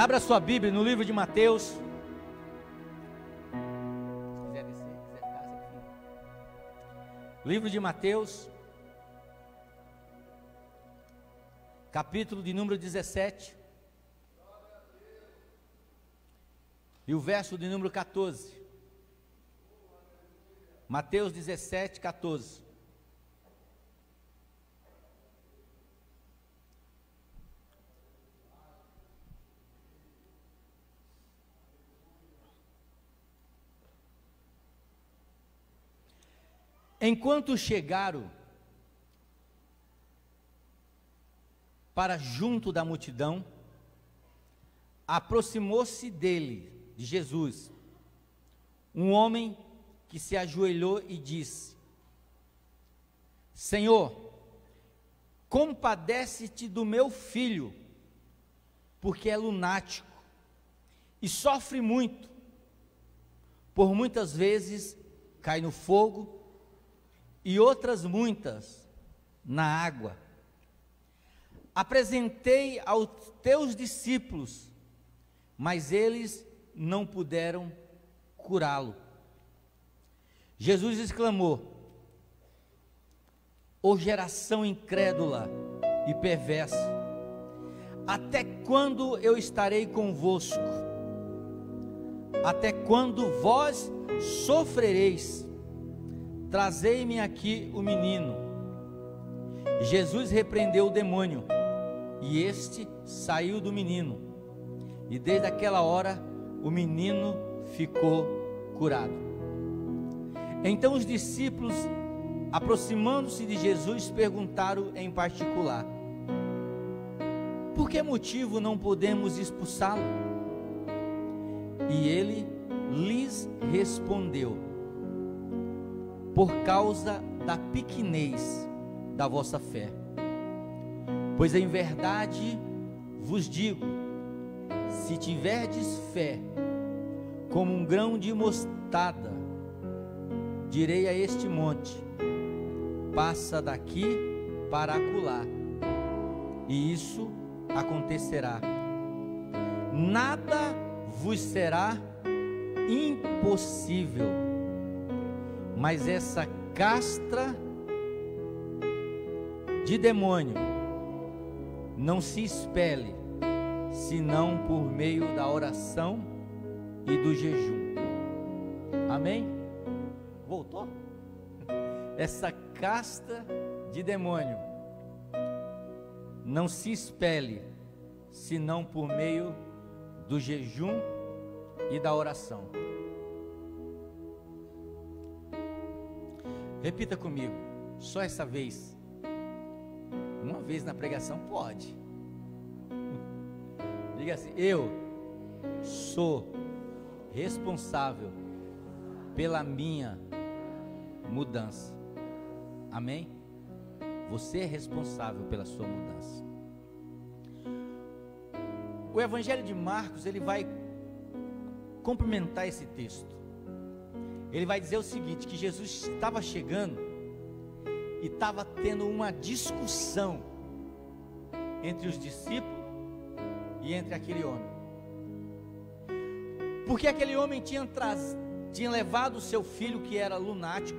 Abra sua Bíblia no livro de Mateus. Livro de Mateus, capítulo de número 17, e o verso de número 14. Mateus 17, 14. Enquanto chegaram para junto da multidão, aproximou-se dele, de Jesus, um homem que se ajoelhou e disse: Senhor, compadece-te do meu filho, porque é lunático e sofre muito. Por muitas vezes cai no fogo e outras muitas na água. Apresentei aos teus discípulos, mas eles não puderam curá-lo. Jesus exclamou: ó geração incrédula e perversa, até quando eu estarei convosco? Até quando vós sofrereis? Trazei-me aqui o menino. Jesus repreendeu o demônio, e este saiu do menino, e desde aquela hora o menino ficou curado. Então os discípulos, aproximando-se de Jesus, perguntaram em particular: por que motivo não podemos expulsá-lo? E ele lhes respondeu: por causa da pequenez da vossa fé. Pois em verdade vos digo, se tiverdes fé como um grão de mostarda, direi a este monte: passa daqui para acolá, e isso acontecerá. Nada vos será impossível. Mas essa castra de demônio não se expele, senão por meio da oração e do jejum. Amém? Voltou? Essa castra de demônio não se expele, senão por meio do jejum e da oração. Repita comigo, só essa vez. Uma vez na pregação pode. Diga assim: eu sou responsável pela minha mudança. Amém? Você é responsável pela sua mudança. O Evangelho de Marcos, ele vai complementar esse texto. Ele vai dizer o seguinte: que Jesus estava chegando e estava tendo uma discussão entre os discípulos e entre aquele homem, porque aquele homem tinha levado o seu filho, que era lunático.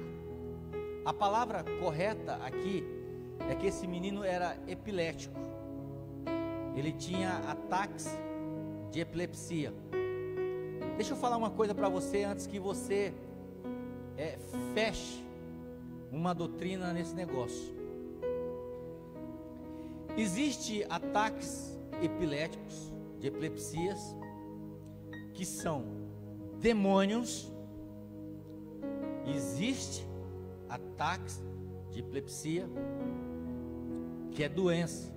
A palavra correta aqui é que esse menino era epilético, ele tinha ataques de epilepsia. Deixa eu falar uma coisa para você antes que você feche uma doutrina nesse negócio. Existe ataques epiléticos, de epilepsias, que são demônios. Existe ataques de epilepsia que é doença.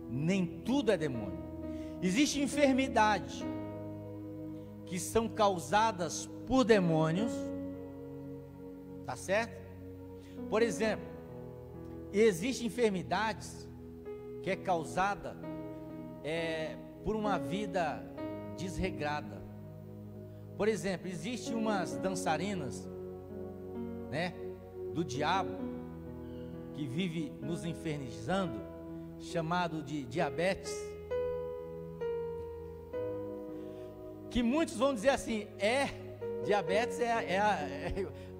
Nem tudo é demônio. Existe enfermidade que são causadas por demônios, tá certo? Por exemplo, existem enfermidades que é causada por uma vida desregrada. Por exemplo, existem umas dançarinas, né, do diabo, que vive nos infernizando, chamado de diabetes. que muitos vão dizer assim, diabetes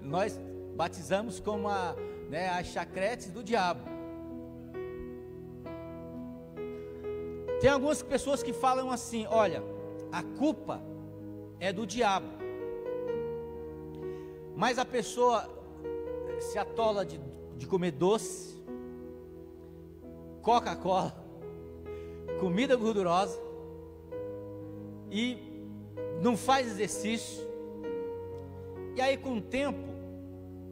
nós batizamos como as chacretes do diabo. Tem algumas pessoas que falam assim, olha, a culpa é do diabo, mas a pessoa se atola de comer doce, Coca-Cola, comida gordurosa, e não faz exercício, e aí com o tempo,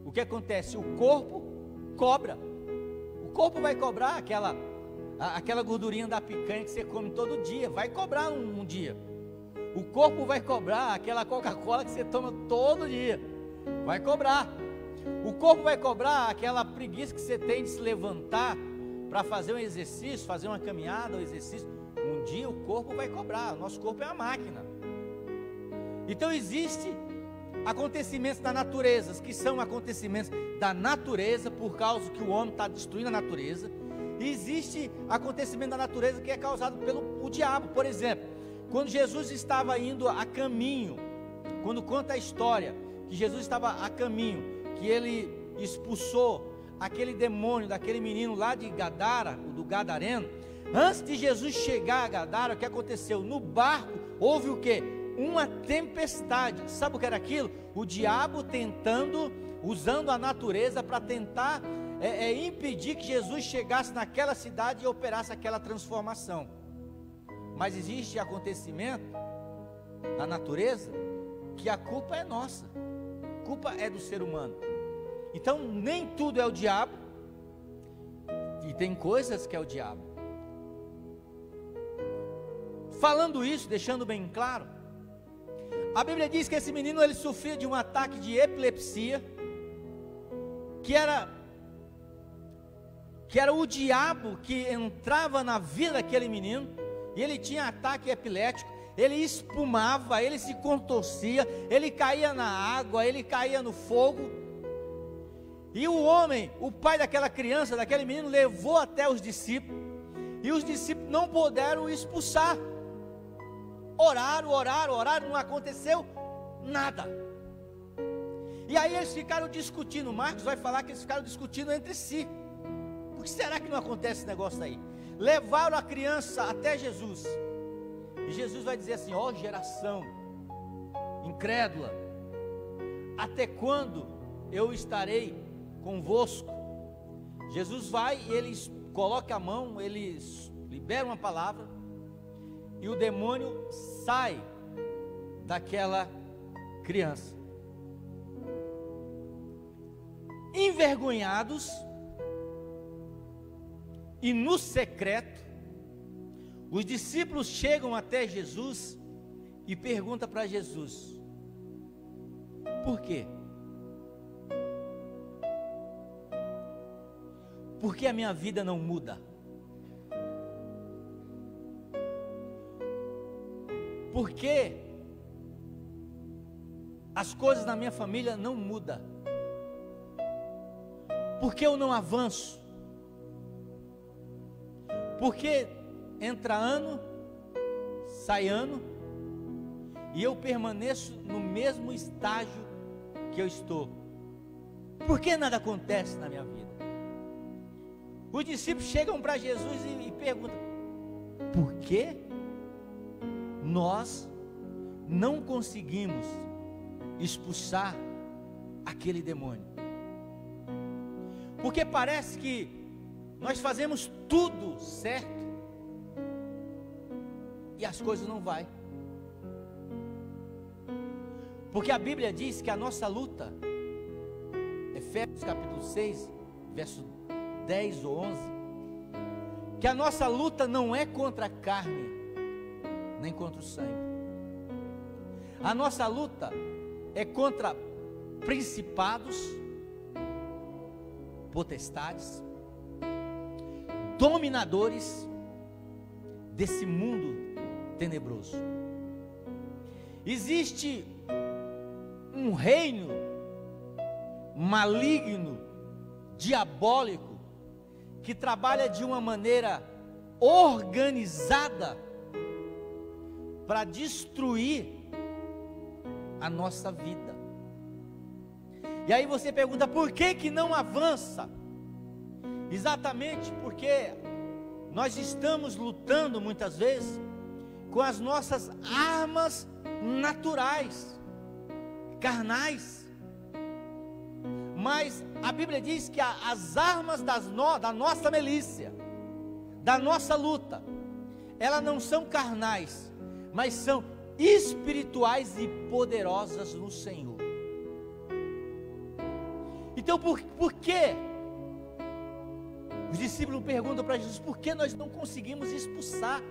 o que acontece? O corpo cobra, o corpo vai cobrar aquela gordurinha da picanha que você come todo dia, vai cobrar um dia, o corpo vai cobrar aquela Coca-Cola que você toma todo dia, vai cobrar, o corpo vai cobrar aquela preguiça que você tem de se levantar para fazer um exercício, fazer uma caminhada, um exercício, um dia o corpo vai cobrar, o nosso corpo é uma máquina. Então existe acontecimentos da natureza, que são acontecimentos da natureza, por causa que o homem está destruindo a natureza, e existe acontecimento da natureza que é causado pelo diabo. Por exemplo, quando Jesus estava indo a caminho, quando conta a história, que Jesus estava a caminho, que ele expulsou aquele demônio daquele menino lá de Gadara, do Gadareno, antes de Jesus chegar a Gadara, o que aconteceu? No barco houve o quê? Uma tempestade. Sabe o que era aquilo? O diabo tentando, usando a natureza para tentar impedir que Jesus chegasse naquela cidade e operasse aquela transformação. Mas existe acontecimento na natureza que a culpa é nossa, a culpa é do ser humano. Então nem tudo é o diabo, e tem coisas que é o diabo. Falando isso, deixando bem claro, a Bíblia diz que esse menino ele sofria de um ataque de epilepsia, que era o diabo que entrava na vida daquele menino, e ele tinha ataque epilético, ele espumava, ele se contorcia, ele caía na água, ele caía no fogo. E o homem, o pai daquela criança, daquele menino, levou até os discípulos, e os discípulos não puderam o expulsar. Oraram, não aconteceu nada. E aí eles ficaram discutindo, Marcos vai falar que eles ficaram discutindo entre si. Por que será que não acontece esse negócio aí? Levaram a criança até Jesus, e Jesus vai dizer assim, ó geração incrédula, até quando eu estarei convosco? Jesus vai e ele coloca a mão, ele libera uma palavra, e o demônio sai daquela criança. Envergonhados, e no secreto, os discípulos chegam até Jesus e perguntam para Jesus, por quê? Por que a minha vida não muda? Por que as coisas na minha família não mudam? Por que eu não avanço? Por que entra ano, sai ano, e eu permaneço no mesmo estágio que eu estou? Por que nada acontece na minha vida? Os discípulos chegam para Jesus e perguntam, por que nós não conseguimos expulsar aquele demônio? Porque parece que nós fazemos tudo certo e as coisas não vai. Porque a Bíblia diz que a nossa luta, Efésios capítulo 6, verso 10 ou 11, que a nossa luta não é contra a carne, nem contra o sangue. A nossa luta é contra principados, potestades, dominadores desse mundo tenebroso. Existe um reino maligno, diabólico, que trabalha de uma maneira organizada para destruir a nossa vida. E aí você pergunta, por que que não avança? Exatamente porque nós estamos lutando muitas vezes com as nossas armas naturais, carnais. Mas a Bíblia diz que as armas da nossa milícia, da nossa luta, elas não são carnais, mas são espirituais e poderosas no Senhor. Então por que os discípulos perguntam para Jesus, por que nós não conseguimos expulsar?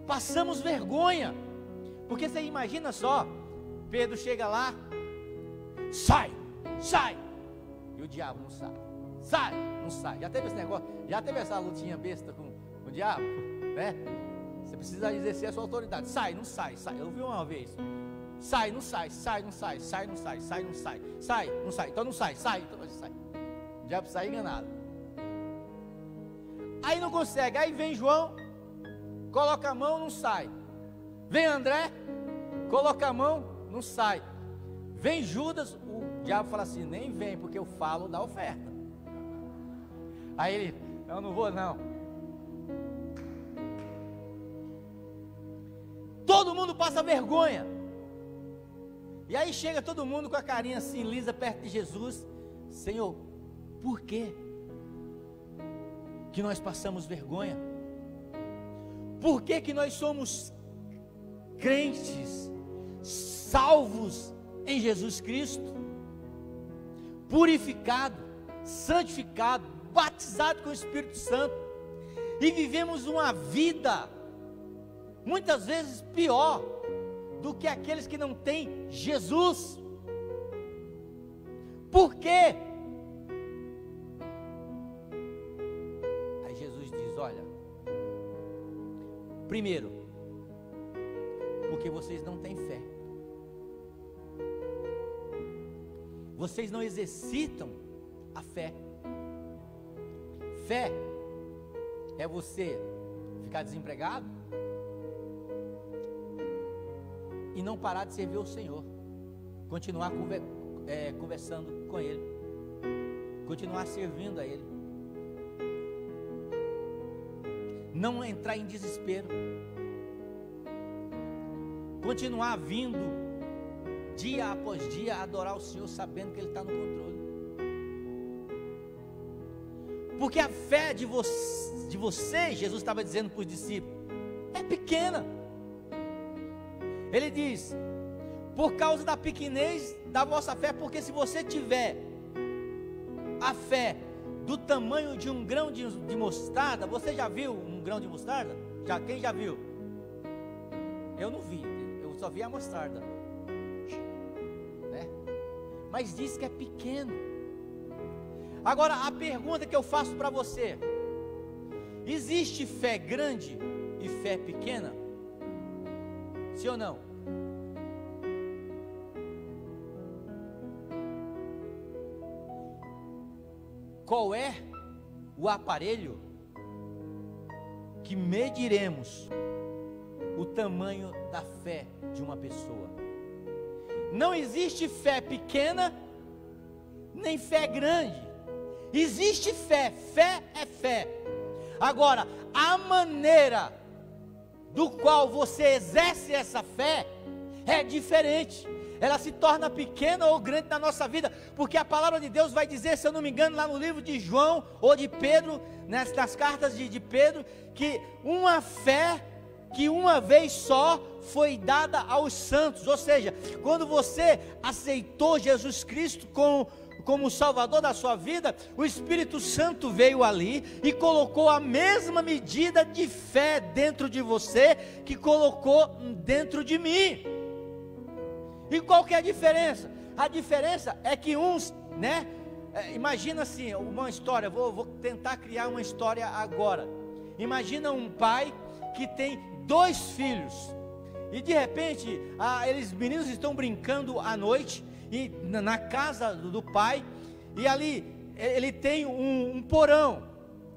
Passamos vergonha. Porque você imagina só, Pedro chega lá, sai, e o diabo não sai, não sai. Já teve esse negócio, já teve essa lutinha besta com o diabo, né? Você precisa exercer a sua autoridade, sai, não sai, eu vi uma vez, sai, não sai, então não sai, o diabo sai enganado. Aí não consegue, aí vem João, coloca a mão, não sai. Vem André, coloca a mão, não sai. Vem Judas, o diabo fala assim, nem vem, porque eu falo da oferta. Aí ele, eu não vou não. Todo mundo passa vergonha. E aí chega todo mundo com a carinha assim, lisa, perto de Jesus. Senhor, por quê que nós passamos vergonha? Por que que nós somos crentes, salvos em Jesus Cristo, purificado, santificado, batizado com o Espírito Santo, e vivemos uma vida muitas vezes pior do que aqueles que não têm Jesus? Por quê? Aí Jesus diz, olha, primeiro, porque vocês não têm fé. Vocês não exercitam a fé. Fé é você ficar desempregado e não parar de servir o Senhor, continuar conversando com Ele, continuar servindo a Ele, não entrar em desespero, continuar vindo dia após dia a adorar o Senhor, sabendo que Ele está no controle. Porque a fé de vocês, Jesus estava dizendo para os discípulos, é pequena. Ele diz, por causa da pequenez da vossa fé, porque se você tiver a fé do tamanho de um grão de mostarda, você já viu um grão de mostarda? Quem já viu? Eu não vi, eu só vi a mostarda, né? Mas diz que é pequeno. Agora a pergunta que eu faço para você, existe fé grande e fé pequena? Sim ou não? Qual é o aparelho que mediremos o tamanho da fé de uma pessoa? Não existe fé pequena, nem fé grande. Existe fé, fé é fé. Agora, a maneira do qual você exerce essa fé é diferente. Ela se torna pequena ou grande na nossa vida, porque a palavra de Deus vai dizer, se eu não me engano, lá no livro de João ou de Pedro, nas cartas de Pedro, que uma fé que uma vez só foi dada aos santos. Ou seja, quando você aceitou Jesus Cristo como Salvador da sua vida, o Espírito Santo veio ali e colocou a mesma medida de fé dentro de você que colocou dentro de mim. E qual que é a diferença? A diferença é que uns, né? Imagina assim, uma história, vou tentar criar uma história agora. Imagina um pai que tem 2 filhos, e de repente, eles meninos estão brincando à noite, e na casa do pai, e ali ele tem um porão,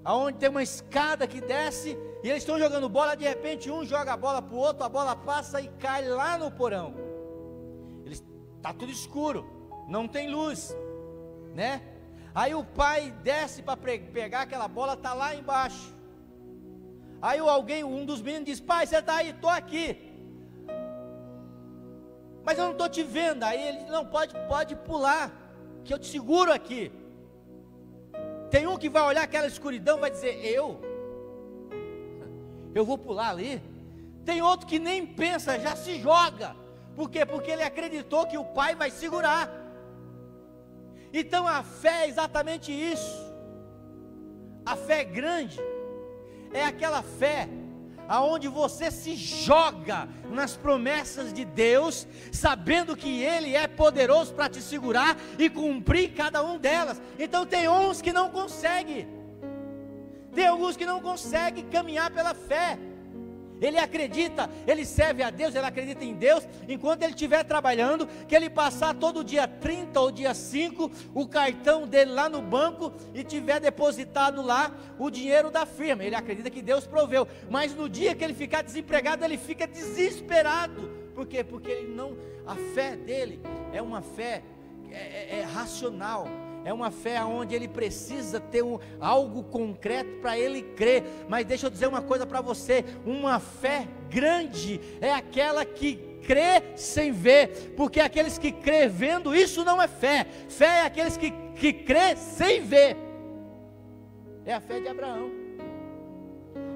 onde tem uma escada que desce, e eles estão jogando bola. De repente um joga a bola para o outro, a bola passa e cai lá no porão. Eles está tudo escuro, não tem luz, né? Aí o pai desce para pegar aquela bola, está lá embaixo. Aí um dos meninos diz: pai, você está aí? Estou aqui. Mas eu não estou te vendo. Aí ele diz: não, pode pular, que eu te seguro aqui. Tem um que vai olhar aquela escuridão e vai dizer: eu vou pular ali. Tem outro que nem pensa, já se joga. Por quê? Porque ele acreditou que o pai vai segurar. Então a fé é exatamente isso. A fé grande é aquela fé aonde você se joga nas promessas de Deus, sabendo que Ele é poderoso para te segurar e cumprir cada um delas. Então tem uns que não conseguem, tem alguns que não conseguem caminhar pela fé. Ele acredita, ele serve a Deus, ele acredita em Deus, enquanto ele estiver trabalhando, que ele passar todo dia 30 ou dia 5, o cartão dele lá no banco, e tiver depositado lá o dinheiro da firma, ele acredita que Deus proveu, mas no dia que ele ficar desempregado, ele fica desesperado. Por quê? Porque ele não, a fé dele é uma fé racional, é uma fé onde ele precisa ter algo concreto para ele crer. Mas deixa eu dizer uma coisa para você: uma fé grande é aquela que crê sem ver, porque aqueles que crê vendo, isso não é fé. Fé é aqueles que crê sem ver. É a fé de Abraão.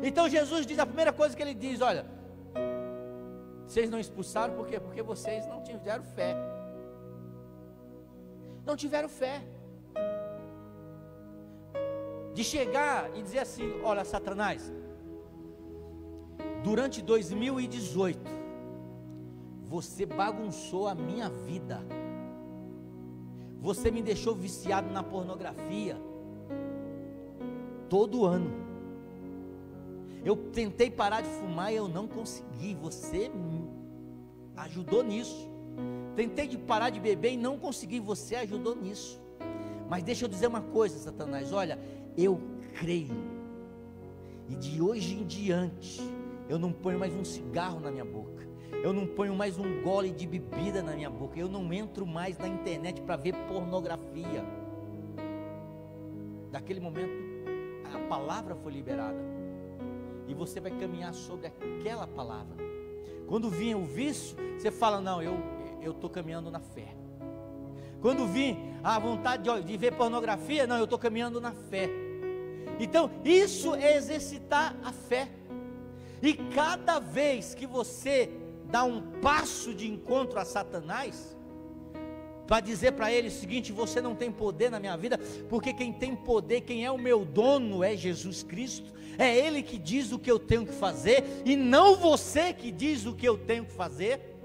Então Jesus diz, a primeira coisa que ele diz: olha, vocês não expulsaram, por quê? Porque vocês não tiveram fé. Não tiveram fé. De chegar e dizer assim: olha, Satanás, durante 2018, você bagunçou a minha vida, você me deixou viciado na pornografia, todo ano, eu tentei parar de fumar e eu não consegui, você me ajudou nisso, tentei de parar de beber e não consegui, você ajudou nisso. Mas deixa eu dizer uma coisa, Satanás, olha, eu creio, e de hoje em diante, eu não ponho mais um cigarro na minha boca, eu não ponho mais um gole de bebida na minha boca, eu não entro mais na internet para ver pornografia. Daquele momento, a palavra foi liberada, e você vai caminhar sobre aquela palavra. Quando vinha o vício, você fala: não, eu estou caminhando na fé. Quando vir a vontade de ver pornografia, não, eu estou caminhando na fé. Então isso é exercitar a fé. E cada vez que você dá um passo de encontro a Satanás, para dizer para ele o seguinte: você não tem poder na minha vida, porque quem tem poder, quem é o meu dono é Jesus Cristo, é Ele que diz o que eu tenho que fazer, e não você que diz o que eu tenho que fazer.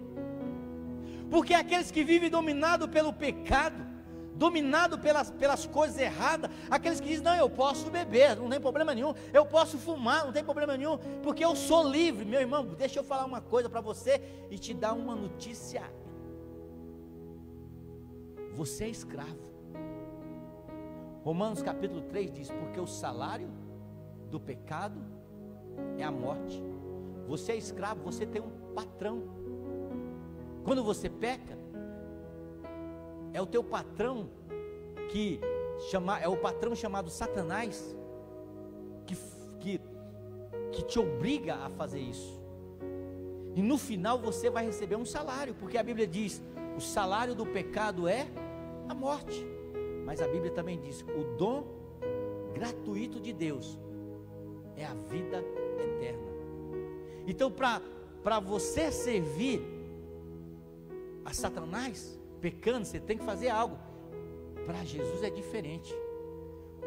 Porque aqueles que vivem dominado pelo pecado, dominado pelas coisas erradas, aqueles que dizem: não, eu posso beber, não tem problema nenhum, eu posso fumar, não tem problema nenhum, porque eu sou livre. Meu irmão, deixa eu falar uma coisa para você e te dar uma notícia: você é escravo. Romanos capítulo 3 diz: porque o salário do pecado é a morte. Você é escravo, você tem um patrão. Quando você peca, é o teu patrão é o patrão chamado Satanás que te obriga a fazer isso. E no final você vai receber um salário, porque a Bíblia diz: o salário do pecado é a morte. Mas a Bíblia também diz: o dom gratuito de Deus é a vida eterna. Então, para você servir a Satanás pecando, você tem que fazer algo. Para Jesus é diferente.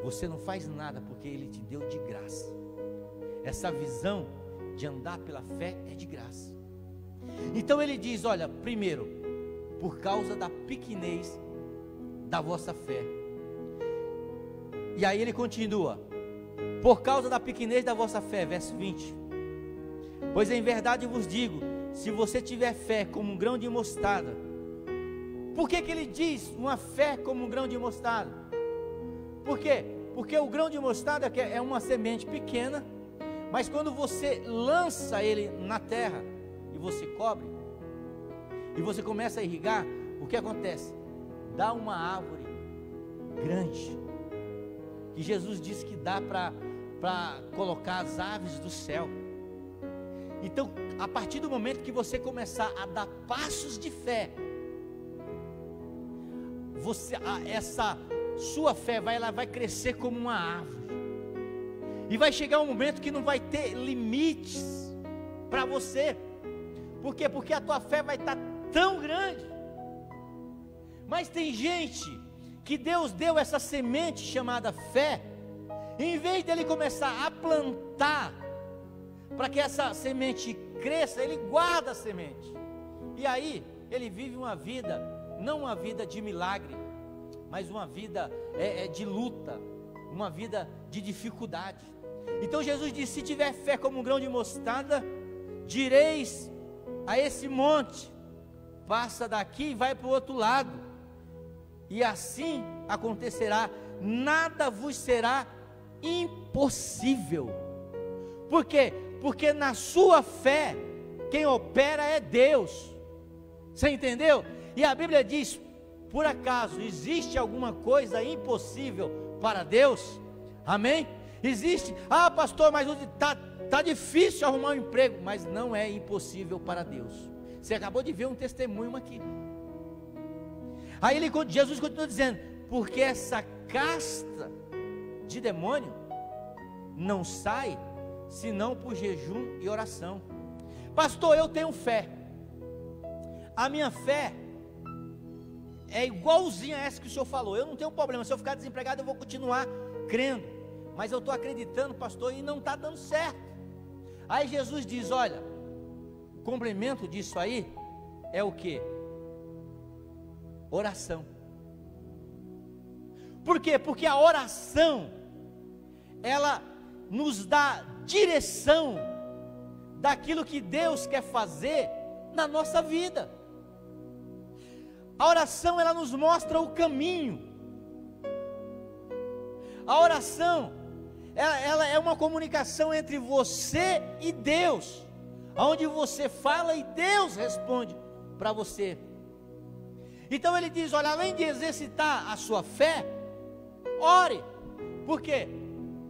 Você não faz nada, porque Ele te deu de graça. Essa visão de andar pela fé é de graça. Então ele diz: olha, primeiro, por causa da pequenez da vossa fé. E aí ele continua: por causa da pequenez da vossa fé, verso 20. Pois em verdade vos digo, se você tiver fé como um grão de mostarda. Por que ele diz uma fé como um grão de mostarda? Por quê? Porque o grão de mostarda é uma semente pequena, mas quando você lança ele na terra, e você cobre, e você começa a irrigar, o que acontece? Dá uma árvore grande, que Jesus disse que dá para colocar as aves do céu. Então, a partir do momento que você começar a dar passos de fé, essa sua fé ela vai crescer como uma árvore, e vai chegar um momento que não vai ter limites para você. Por quê? Porque a tua fé vai estar tão grande. Mas tem gente que Deus deu essa semente chamada fé, e em vez dele começar a plantar para que essa semente cresça, ele guarda a semente, e aí ele vive uma vida, não uma vida de milagre, mas uma vida de luta, uma vida de dificuldade. Então Jesus disse: se tiver fé como um grão de mostarda, direis a esse monte: passa daqui e vai para o outro lado, e assim acontecerá, nada vos será impossível. Por quê? Porque na sua fé, quem opera é Deus. Você entendeu? E a Bíblia diz: por acaso existe alguma coisa impossível para Deus? Amém? Existe. Ah, pastor, mas está difícil arrumar um emprego. Mas não é impossível para Deus. Você acabou de ver um testemunho aqui. Aí Jesus continua dizendo: porque essa casta de demônio não sai senão por jejum e oração. Pastor, eu tenho fé. A minha fé é igualzinha a essa que o senhor falou. Eu não tenho problema, se eu ficar desempregado eu vou continuar crendo, mas eu estou acreditando, pastor, e não está dando certo. Aí Jesus diz: olha, o complemento disso aí é o que? Oração. Por quê? Porque a oração, ela nos dá direção daquilo que Deus quer fazer na nossa vida. A oração, ela nos mostra o caminho. A oração, ela é uma comunicação entre você e Deus, onde você fala e Deus responde para você. Então ele diz: olha, além de exercitar a sua fé, ore. Por quê?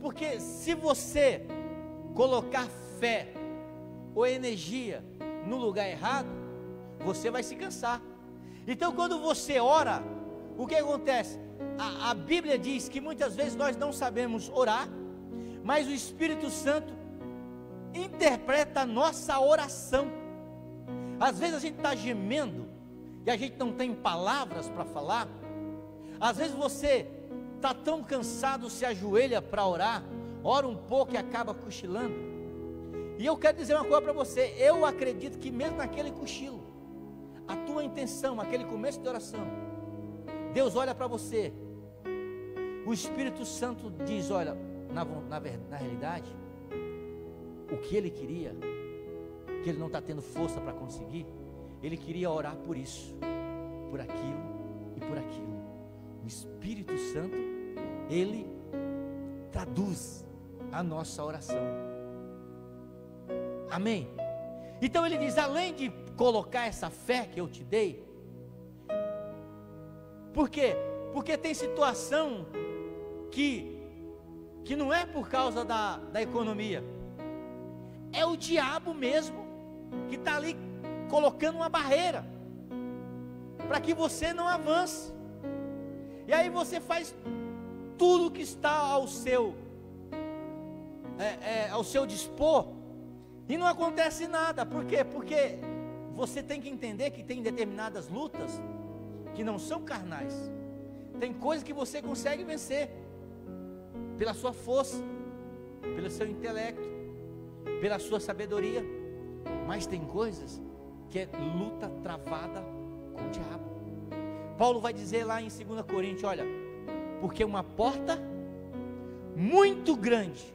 Porque se você colocar fé ou energia no lugar errado, você vai se cansar. Então quando você ora, o que acontece? A Bíblia diz que muitas vezes nós não sabemos orar, mas o Espírito Santo interpreta a nossa oração. Às vezes a gente está gemendo e a gente não tem palavras para falar. Às vezes você está tão cansado, se ajoelha para orar, ora um pouco e acaba cochilando. E eu quero dizer uma coisa para você: eu acredito que mesmo naquele cochilo, a tua intenção, aquele começo de oração, Deus olha para você, o Espírito Santo diz: olha, na realidade, o que ele queria, que ele não está tendo força para conseguir, ele queria orar por isso, por aquilo e por aquilo. O Espírito Santo, ele traduz a nossa oração. Amém? Então ele diz: além de colocar essa fé que eu te dei, por quê? Porque tem situação que não é por causa da economia, é o diabo mesmo que está ali colocando uma barreira para que você não avance. E aí você faz tudo que está ao seu dispor e não acontece nada. Por quê? Porque você tem que entender que tem determinadas lutas que não são carnais. Tem coisas que você consegue vencer pela sua força, pelo seu intelecto, pela sua sabedoria, mas tem coisas que é luta travada com o diabo. Paulo vai dizer lá em 2 Coríntios: olha, porque uma porta muito grande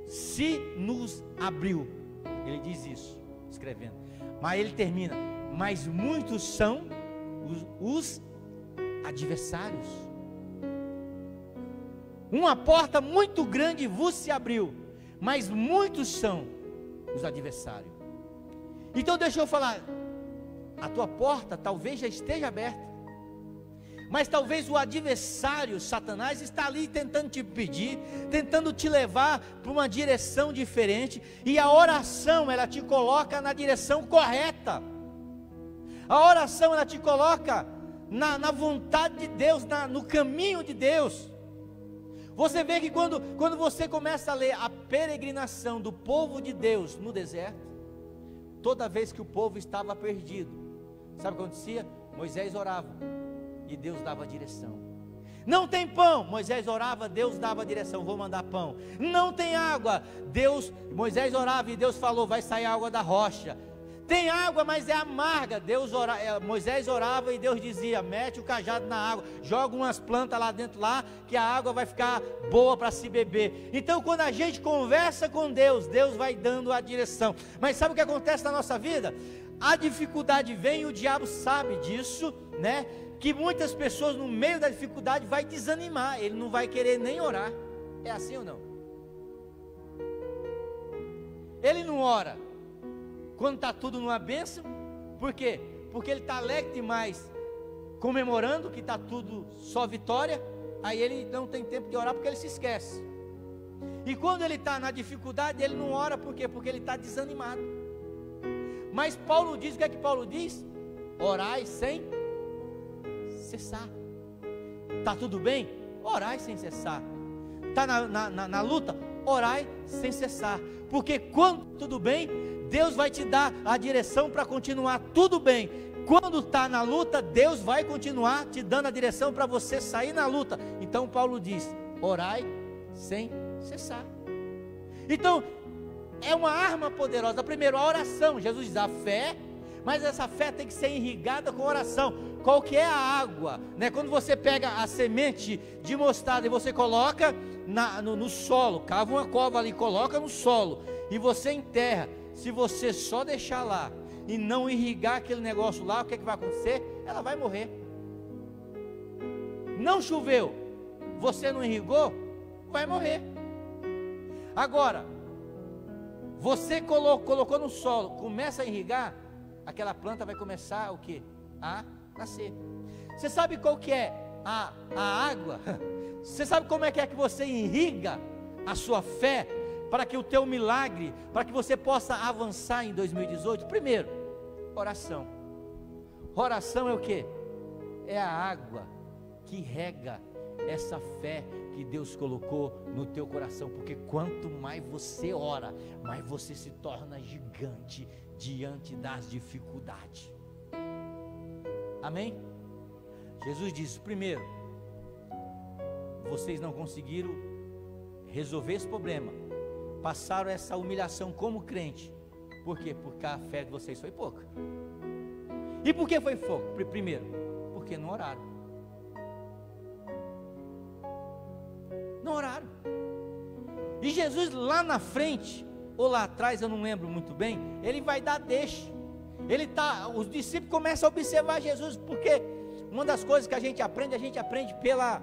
se nos abriu. Ele diz isso, escrevendo. Mas ele termina: mas muitos são os adversários. Uma porta muito grande vos se abriu, mas muitos são os adversários. Então deixa eu falar, A tua porta talvez já esteja aberta, mas talvez o adversário, Satanás, está ali tentando te pedir, tentando te levar para uma direção diferente, e a oração, ela te coloca na direção correta. A oração, ela te coloca na vontade de Deus, no caminho de Deus. Você vê que quando você começa a ler a peregrinação do povo de Deus no deserto, toda vez que o povo estava perdido, sabe o que acontecia? Moisés orava e Deus dava direção. Não tem pão, Moisés orava, Deus dava direção, vou mandar pão. Não tem água, Moisés orava e Deus falou, vai sair água da rocha. Tem água, mas é amarga. Moisés orava e Deus dizia, mete o cajado na água, joga umas plantas lá dentro que a água vai ficar boa para se beber. Então quando a gente conversa com Deus, Deus vai dando a direção. Mas sabe o que acontece na nossa vida? A dificuldade vem e o diabo sabe disso, né? Que muitas pessoas no meio da dificuldade vai desanimar, ele não vai querer nem orar. É assim ou não? Ele não ora quando está tudo numa bênção. Por quê? Porque ele está alegre demais, comemorando que está tudo só vitória. Aí ele não tem tempo de orar porque ele se esquece. E quando ele está na dificuldade, ele não ora. Por quê? Porque ele está desanimado. Mas Paulo diz, o que é que Paulo diz? Orai sem cessar. Está tudo bem? Orai sem cessar. Está na luta? Orai sem cessar. Porque quando tudo bem, Deus vai te dar a direção para continuar tudo bem. Quando está na luta, Deus vai continuar te dando a direção para você sair na luta. Então Paulo diz, orai sem cessar. Então, é uma arma poderosa. Primeiro, a oração. Jesus diz a fé, mas essa fé tem que ser irrigada com oração. Qual que é a água? Né? Quando você pega a semente de mostarda e você coloca no solo, cava uma cova ali, coloca no solo, e você enterra. Se você só deixar lá e não irrigar aquele negócio lá, o que é que vai acontecer? Ela vai morrer. Não choveu, você não irrigou, vai morrer. Agora, você colocou no solo, começa a irrigar, aquela planta vai começar o quê? A nascer. Você sabe qual que é a água? Você sabe como é que você irriga a sua fé para que o teu milagre, para que você possa avançar em 2018? Primeiro, oração. Oração é o quê? É a água que rega essa fé que Deus colocou no teu coração, porque quanto mais você ora, mais você se torna gigante diante das dificuldades. Amém? Jesus disse, primeiro, vocês não conseguiram resolver esse problema, passaram essa humilhação como crente. Por quê? Porque a fé de vocês foi pouca. E por que foi pouca? Primeiro, porque não oraram. Não oraram. E Jesus lá na frente, ou lá atrás, eu não lembro muito bem, ele vai dar deixa. Os discípulos começam a observar Jesus, porque uma das coisas que a gente aprende pela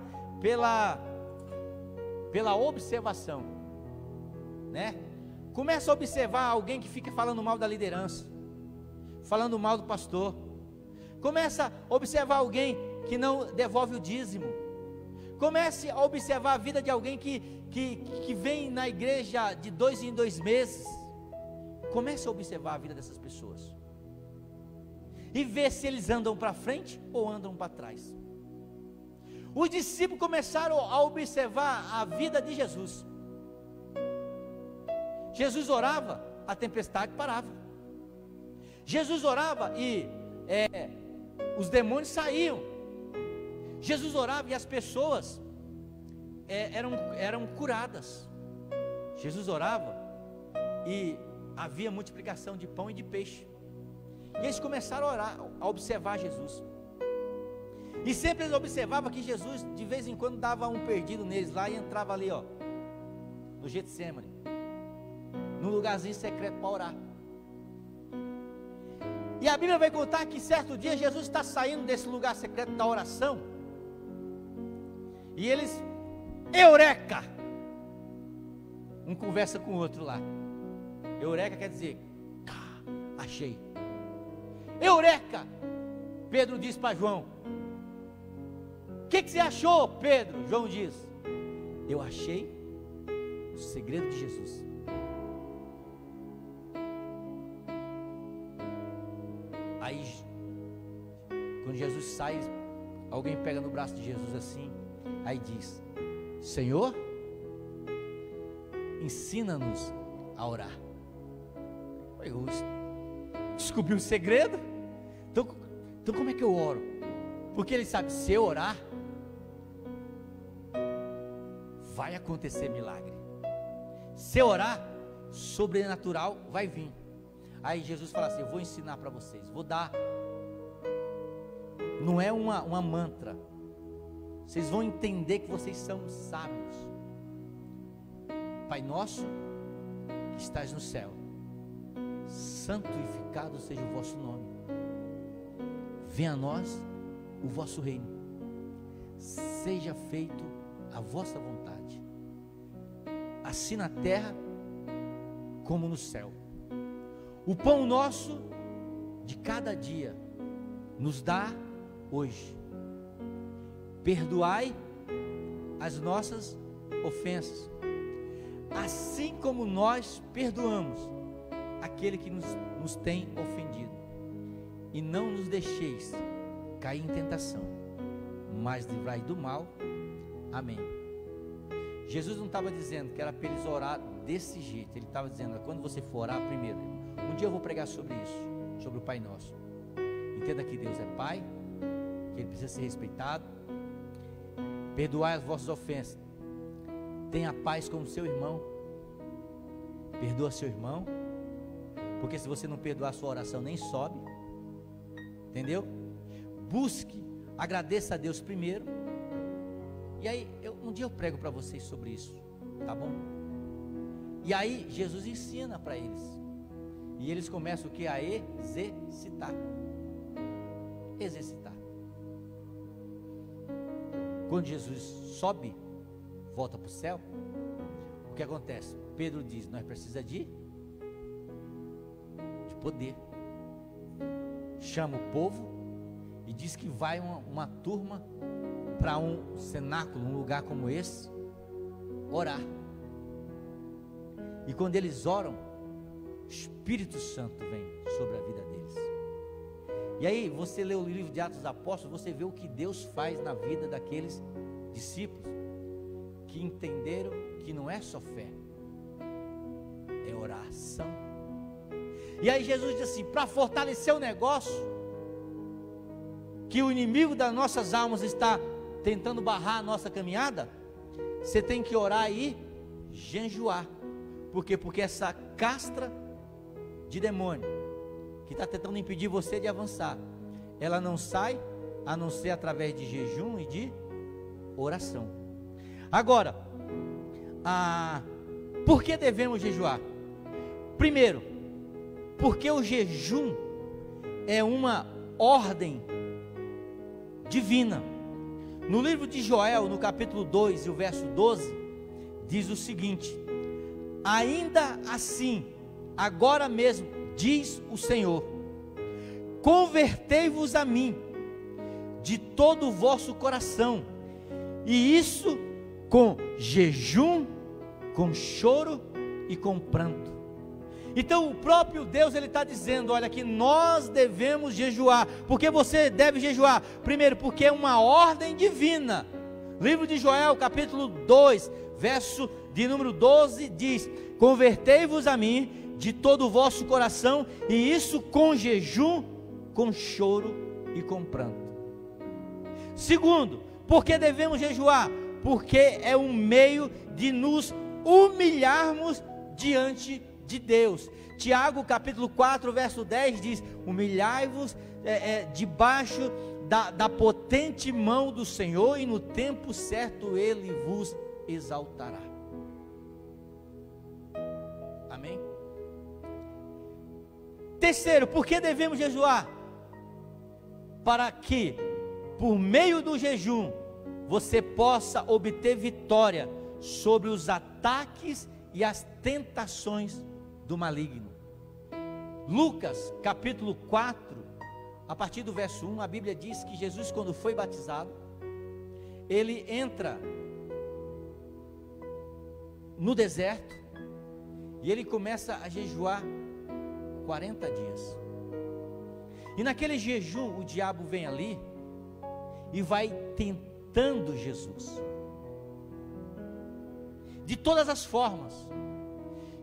observação, né? Começa a observar alguém que fica falando mal da liderança, falando mal do pastor. Começa a observar alguém que não devolve o dízimo. Comece a observar a vida de alguém que vem na igreja de 2 em 2 meses. Comece a observar a vida dessas pessoas e ver se eles andam para frente ou andam para trás. Os discípulos começaram a observar a vida de Jesus. Jesus orava, a tempestade parava. Jesus orava e os demônios saíam. Jesus orava e as pessoas eram curadas. Jesus orava e havia multiplicação de pão e de peixe. E eles começaram a orar, a observar Jesus. E sempre eles observavam que Jesus de vez em quando dava um perdido neles lá e entrava ali, ó, no Getsemane, num lugarzinho secreto para orar. E a Bíblia vai contar que certo dia Jesus está saindo desse lugar secreto da oração. E eles, eureka! Um conversa com o outro lá. Eureka quer dizer, achei. Eureka! Pedro diz para João. O que você achou, Pedro? João diz: eu achei o segredo de Jesus. Aí, quando Jesus sai, alguém pega no braço de Jesus assim, aí diz: Senhor, ensina-nos a orar. Eu descobri o segredo. Então como é que eu oro? Porque ele sabe, se eu orar, vai acontecer milagre. Se eu orar, sobrenatural vai vir. Aí Jesus fala assim: eu vou ensinar para vocês, vou dar. Não é uma mantra. Vocês vão entender que vocês são sábios. Pai nosso, que estás no céu, santificado seja o vosso nome. Venha a nós o vosso reino. Seja feito a vossa vontade, assim na terra como no céu. O pão nosso de cada dia nos dá hoje. Perdoai as nossas ofensas, assim como nós perdoamos aquele que nos tem ofendido. E não nos deixeis cair em tentação, mas livrai do mal. Amém. Jesus não estava dizendo que era para eles orar desse jeito. Ele estava dizendo: quando você for orar, primeiro, um dia eu vou pregar sobre isso, sobre o Pai Nosso. Entenda que Deus é Pai, que Ele precisa ser respeitado. Perdoai as vossas ofensas. Tenha paz com o seu irmão. Perdoa seu irmão, porque se você não perdoar, a sua oração nem sobe. Entendeu? Busque, agradeça a Deus primeiro. E aí, um dia eu prego para vocês sobre isso, tá bom? E aí, Jesus ensina para eles. E eles começam o que? A exercitar. Exercitar. Quando Jesus sobe, volta para o céu, o que acontece? Pedro diz: nós precisamos de poder. Chama o povo e diz que vai uma turma para um cenáculo, um lugar como esse, orar. E quando eles oram, o Espírito Santo vem sobre a vida deles. E aí você lê o livro de Atos dos Apóstolos, você vê o que Deus faz na vida daqueles discípulos que entenderam que não é só fé, é oração. E aí Jesus diz assim: para fortalecer o negócio, que o inimigo das nossas almas está tentando barrar a nossa caminhada, você tem que orar e jejuar. Por quê? Porque essa castra de demônio que está tentando impedir você de avançar, ela não sai a não ser através de jejum e de oração. Agora, por que devemos jejuar? Primeiro, porque o jejum é uma ordem divina. No livro de Joel, no capítulo 2 e o verso 12, diz o seguinte: ainda assim, agora mesmo, diz o Senhor, convertei-vos a mim de todo o vosso coração, e isso com jejum, com choro e com pranto. Então o próprio Deus, Ele está dizendo: olha, que nós devemos jejuar. Por que você deve jejuar? Primeiro, porque é uma ordem divina. Livro de Joel, capítulo 2, verso de número 12, diz: convertei-vos a mim de todo o vosso coração, e isso com jejum, com choro e com pranto. Segundo, por que devemos jejuar? Porque é um meio de nos humilharmos diante de Deus. Tiago capítulo 4 verso 10 diz: humilhai-vos debaixo da potente mão do Senhor, e no tempo certo Ele vos exaltará. Amém? Terceiro, por que devemos jejuar? Para que, por meio do jejum, você possa obter vitória sobre os ataques e as tentações do maligno. Lucas capítulo 4 a partir do verso 1, a Bíblia diz que Jesus, quando foi batizado, ele entra no deserto e ele começa a jejuar 40 dias. E naquele jejum o diabo vem ali e vai tentando Jesus de todas as formas,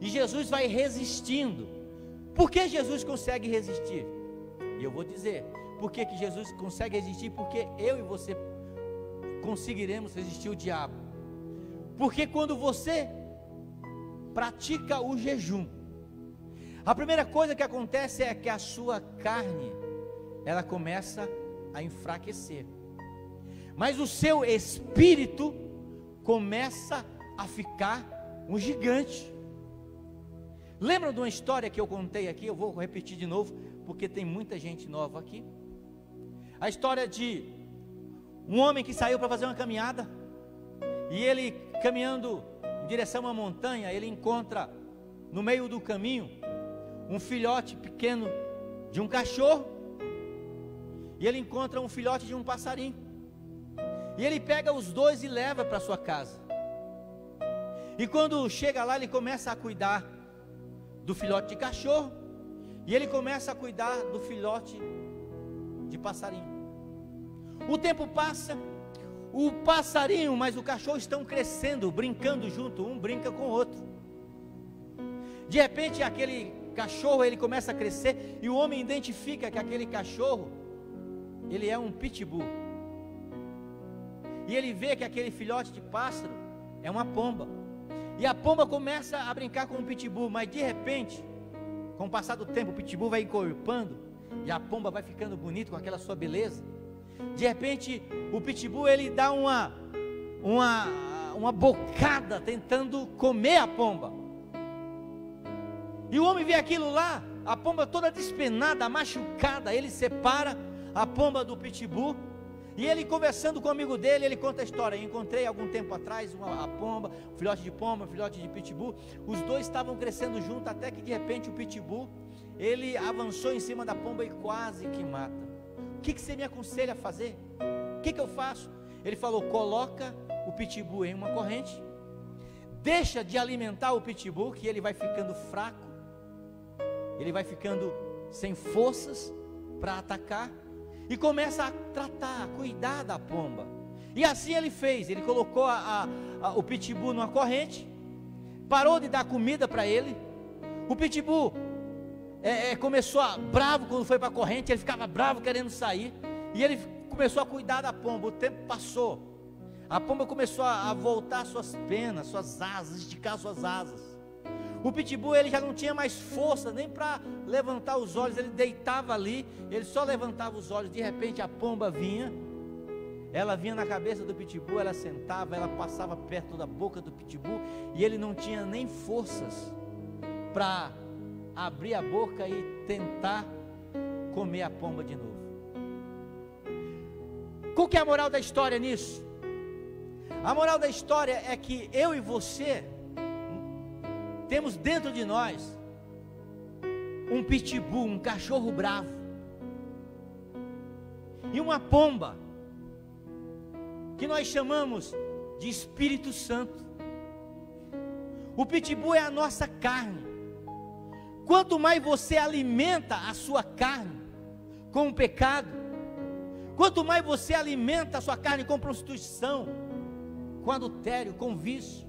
e Jesus vai resistindo. Por que Jesus consegue resistir? E eu vou dizer, por que Jesus consegue resistir? Porque eu e você conseguiremos resistir o diabo. Porque quando você pratica o jejum, a primeira coisa que acontece é que a sua carne, ela começa a enfraquecer, mas o seu espírito começa a ficar um gigante. Lembra de uma história que eu contei aqui? Eu vou repetir de novo, porque tem muita gente nova aqui. A história de um homem que saiu para fazer uma caminhada, e ele caminhando em direção a uma montanha, ele encontra no meio do caminho um filhote pequeno de um cachorro, e ele encontra um filhote de um passarinho, e ele pega os dois e leva para sua casa. E quando chega lá, ele começa a cuidar do filhote de cachorro, e ele começa a cuidar do filhote de passarinho. O tempo passa, o passarinho mas o cachorro estão crescendo, brincando junto, um brinca com o outro. De repente aquele cachorro, ele começa a crescer, e o homem identifica que aquele cachorro, ele é um pitbull, e ele vê que aquele filhote de pássaro é uma pomba, e a pomba começa a brincar com o pitbull, mas de repente, com o passar do tempo, o pitbull vai encorpando, e a pomba vai ficando bonita com aquela sua beleza. De repente, o pitbull, ele dá uma bocada, tentando comer a pomba, e o homem vê aquilo lá, a pomba toda despenada, machucada. Ele separa a pomba do pitbull, e ele, conversando com o amigo dele, ele conta a história: encontrei algum tempo atrás a pomba, um filhote de pitbull. Os dois estavam crescendo juntos, até que de repente o pitbull, ele avançou em cima da pomba e quase que mata. O que você me aconselha a fazer? O que eu faço? Ele falou: coloca o pitbull em uma corrente, deixa de alimentar o pitbull, que ele vai ficando fraco, ele vai ficando sem forças para atacar, e começa a tratar, a cuidar da pomba. E assim ele fez. Ele colocou o pitbull numa corrente, parou de dar comida para ele. O pitbull começou bravo quando foi para a corrente, ele ficava bravo querendo sair, e ele começou a cuidar da pomba. O tempo passou, a pomba começou a voltar suas penas, suas asas, esticar suas asas. O pitbull, ele já não tinha mais força nem para levantar os olhos, ele deitava ali, ele só levantava os olhos. De repente a pomba vinha, ela vinha na cabeça do pitbull, ela sentava, ela passava perto da boca do pitbull, e ele não tinha nem forças para abrir a boca e tentar comer a pomba de novo. Qual que é a moral da história nisso? A moral da história é que eu e você temos dentro de nós um pitbull, um cachorro bravo, e uma pomba, que nós chamamos de Espírito Santo. O pitbull é a nossa carne. Quanto mais você alimenta a sua carne com o pecado, quanto mais você alimenta a sua carne com prostituição, com adultério, com vício,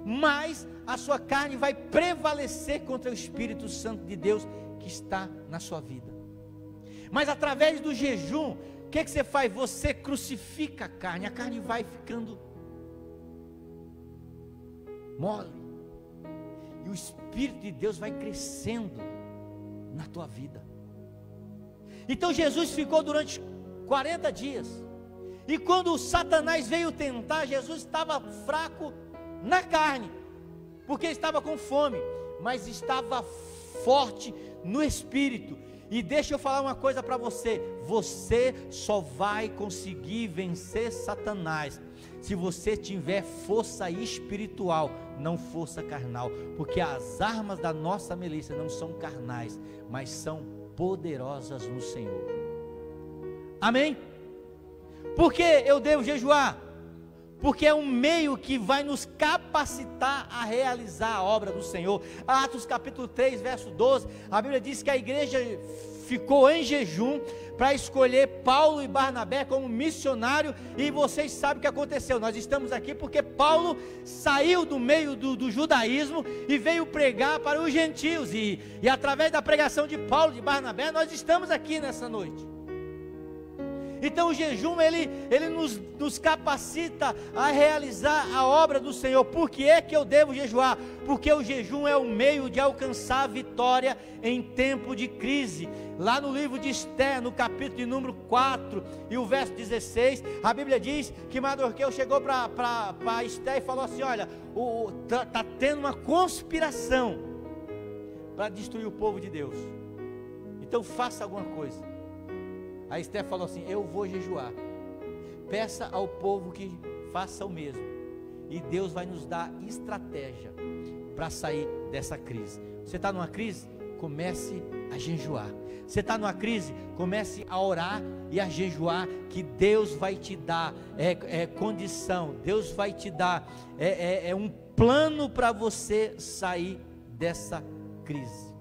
mais a sua carne vai prevalecer contra o Espírito Santo de Deus que está na sua vida. Mas através do jejum, o que você faz? Você crucifica a carne vai ficando mole, e o Espírito de Deus vai crescendo na tua vida. Então Jesus ficou durante 40 dias, e quando Satanás veio tentar, Jesus estava fraco na carne, porque estava com fome, mas estava forte no espírito. E deixa eu falar uma coisa para você: você só vai conseguir vencer Satanás se você tiver força espiritual, não força carnal, porque as armas da nossa milícia não são carnais, mas são poderosas no Senhor. Amém? Por que eu devo jejuar? Porque é um meio que vai nos capacitar a realizar a obra do Senhor. Atos capítulo 3, verso 12, a Bíblia diz que a igreja ficou em jejum para escolher Paulo e Barnabé como missionário, e vocês sabem o que aconteceu. Nós estamos aqui porque Paulo saiu do meio do judaísmo e veio pregar para os gentios, e através da pregação de Paulo e de Barnabé, nós estamos aqui nessa noite. Então o jejum, ele nos capacita a realizar a obra do Senhor. Por que é que eu devo jejuar? Porque o jejum é o meio de alcançar a vitória em tempo de crise. Lá no livro de Esther, no capítulo de número 4 e o verso 16, a Bíblia diz que Mardoqueu chegou para Esther e falou assim: olha, está tendo uma conspiração para destruir o povo de Deus, então faça alguma coisa. A Esther falou assim: eu vou jejuar, peça ao povo que faça o mesmo, e Deus vai nos dar estratégia para sair dessa crise. Você está numa crise? Comece a jejuar. Você está numa crise? Comece a orar e a jejuar, que Deus vai te dar condição, Deus vai te dar um plano para você sair dessa crise.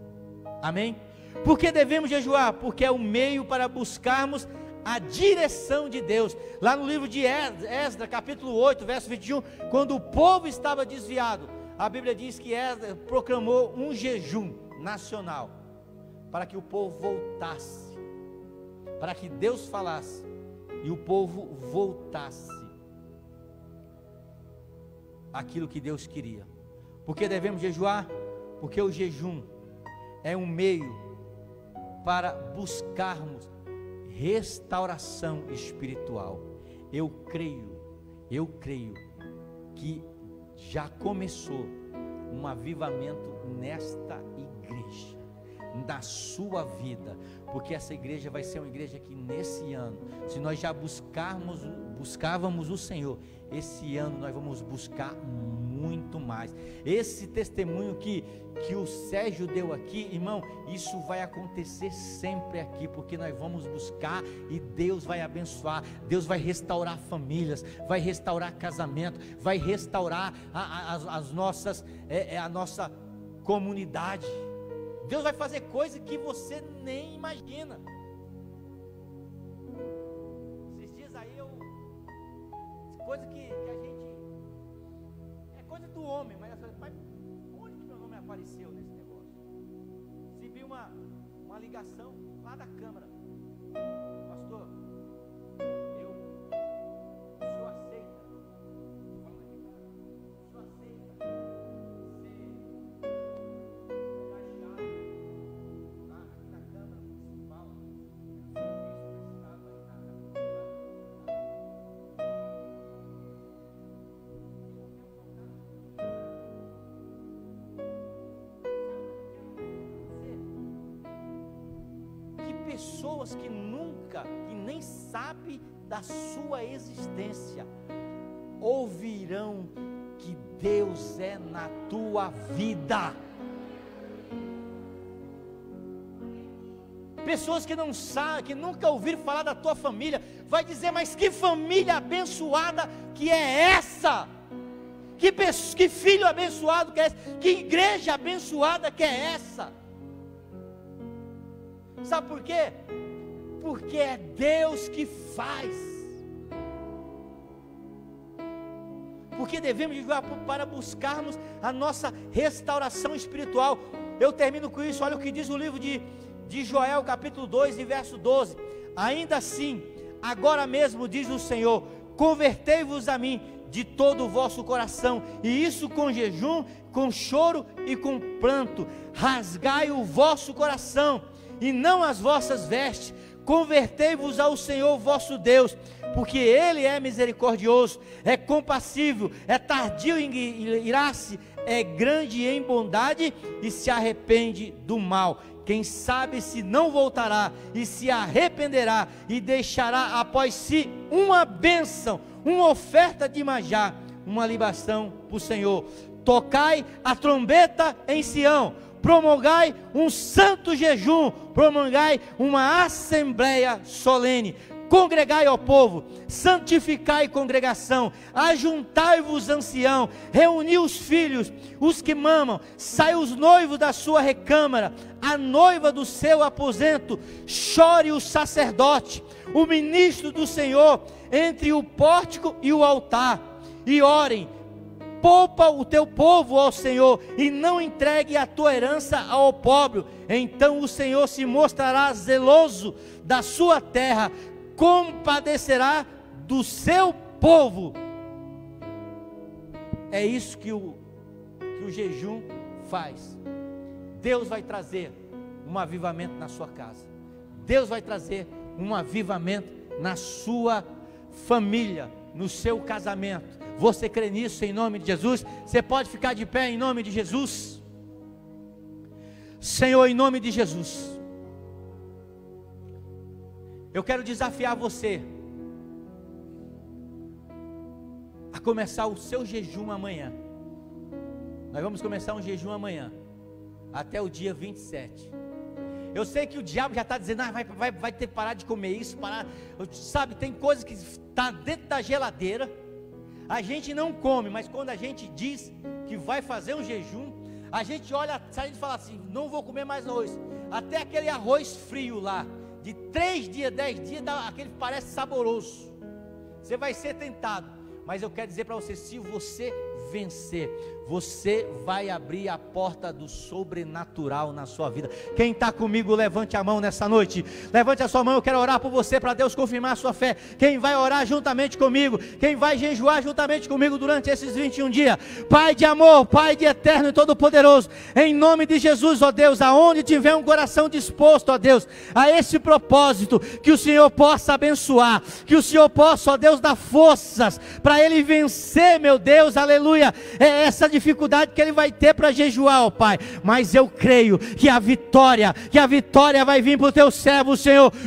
Amém? Por que devemos jejuar? Porque é o meio para buscarmos a direção de Deus. Lá no livro de Esdras, capítulo 8, verso 21, quando o povo estava desviado, a Bíblia diz que Esdras proclamou um jejum nacional, para que o povo voltasse, para que Deus falasse, e o povo voltasse aquilo que Deus queria. Por que devemos jejuar? Porque o jejum é um meio para buscarmos restauração espiritual. Eu creio que já começou um avivamento nesta igreja, na sua vida, porque essa igreja vai ser uma igreja que nesse ano, se nós já buscávamos o Senhor, esse ano nós vamos buscar muito mais. Esse testemunho que o Sérgio deu aqui, irmão, isso vai acontecer sempre aqui, porque nós vamos buscar e Deus vai abençoar. Deus vai restaurar famílias, vai restaurar casamento, vai restaurar a nossa comunidade. Deus vai fazer coisa que você nem imagina. Esses dias aí coisa que a gente, é coisa do homem, mas onde que meu nome apareceu nesse negócio? Recebi uma ligação lá da Câmara: pastor, o senhor aceita? O senhor aceita aqui na Câmara Municipal, pessoas que nem sabem da sua existência, ouvirão que Deus é na tua vida. Pessoas que não sabem, que nunca ouviram falar da tua família, vai dizer: mas que família abençoada que é essa? Que filho abençoado que é esse? Que igreja abençoada que é essa? Sabe por quê? Porque é Deus que faz. Porque devemos jejuar para buscarmos a nossa restauração espiritual. Eu termino com isso. Olha o que diz o livro de Joel, capítulo 2 e verso 12: ainda assim, agora mesmo diz o Senhor, convertei-vos a mim de todo o vosso coração, e isso com jejum, com choro e com pranto. Rasgai o vosso coração e não as vossas vestes. Convertei-vos ao Senhor vosso Deus, porque Ele é misericordioso, é compassível, é tardio em irar-se, é grande em bondade e se arrepende do mal. Quem sabe se não voltará e se arrependerá e deixará após si uma bênção, uma oferta de manjar, uma libação para o Senhor. Tocai a trombeta em Sião, promulgai um santo jejum, promulgai uma assembleia solene, congregai ao povo, santificai congregação, ajuntai-vos ancião, reuni os filhos, os que mamam, sai os noivos da sua recâmara, a noiva do seu aposento, chore o sacerdote, o ministro do Senhor, entre o pórtico e o altar, e orem. Poupa o teu povo ao Senhor, e não entregue a tua herança ao opróbrio. Então o Senhor se mostrará zeloso da sua terra, compadecerá do seu povo. É isso que o jejum faz. Deus vai trazer um avivamento na sua casa. Deus vai trazer um avivamento na sua família, no seu casamento. Você crê nisso em nome de Jesus? Você pode ficar de pé em nome de Jesus? Senhor, em nome de Jesus, eu quero desafiar você a começar o seu jejum amanhã. Nós vamos começar um jejum amanhã, até o dia 27. Eu sei que o diabo já está dizendo, vai ter que parar de comer isso, parar. Sabe, tem coisa que está dentro da geladeira, a gente não come, mas quando a gente diz que vai fazer um jejum, a gente olha, sai e fala assim, não vou comer mais arroz. Até aquele arroz frio lá, de 3 dias, 10 dias, aquele parece saboroso. Você vai ser tentado, mas eu quero dizer para você, se você vencer, você vai abrir a porta do sobrenatural na sua vida. Quem está comigo, levante a mão nessa noite. Levante a sua mão, eu quero orar por você, para Deus confirmar a sua fé. Quem vai orar juntamente comigo, quem vai jejuar juntamente comigo durante esses 21 dias. Pai de amor, Pai de eterno e todo poderoso, em nome de Jesus, ó Deus, aonde tiver um coração disposto, ó Deus, a esse propósito, que o Senhor possa abençoar, que o Senhor possa, ó Deus, dar forças para ele vencer, meu Deus, aleluia, é essa dificuldade que ele vai ter para jejuar, ó Pai, mas eu creio que a vitória vai vir para o teu servo,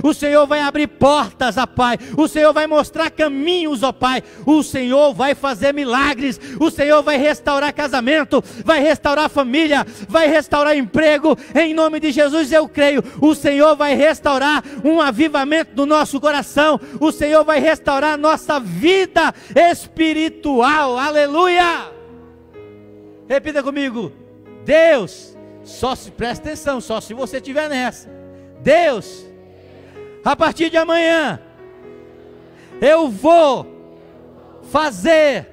o Senhor vai abrir portas, ó Pai, o Senhor vai mostrar caminhos, ó Pai, o Senhor vai fazer milagres, o Senhor vai restaurar casamento, vai restaurar família, vai restaurar emprego, em nome de Jesus eu creio, o Senhor vai restaurar um avivamento do nosso coração, o Senhor vai restaurar nossa vida espiritual, aleluia. Repita comigo, Deus, só se presta atenção, só se você estiver nessa, Deus, a partir de amanhã, eu vou fazer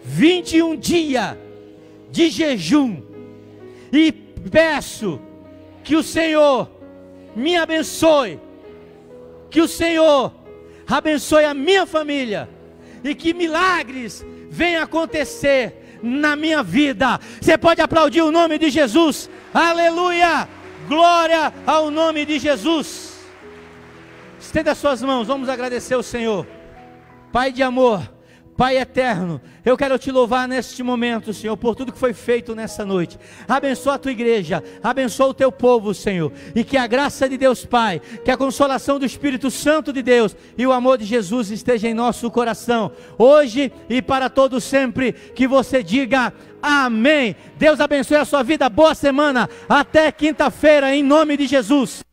21 dias de jejum, e peço que o Senhor me abençoe, que o Senhor abençoe a minha família, e que milagres venham acontecer na minha vida. Você pode aplaudir o nome de Jesus, aleluia, glória ao nome de Jesus. Estenda as suas mãos, vamos agradecer o Senhor. Pai de amor, Pai eterno, eu quero te louvar neste momento, Senhor, por tudo que foi feito nessa noite. Abençoa a tua igreja, abençoa o teu povo, Senhor, e que a graça de Deus Pai, que a consolação do Espírito Santo de Deus e o amor de Jesus esteja em nosso coração, hoje e para todos sempre. Que você diga amém. Deus abençoe a sua vida, boa semana, até quinta-feira, em nome de Jesus.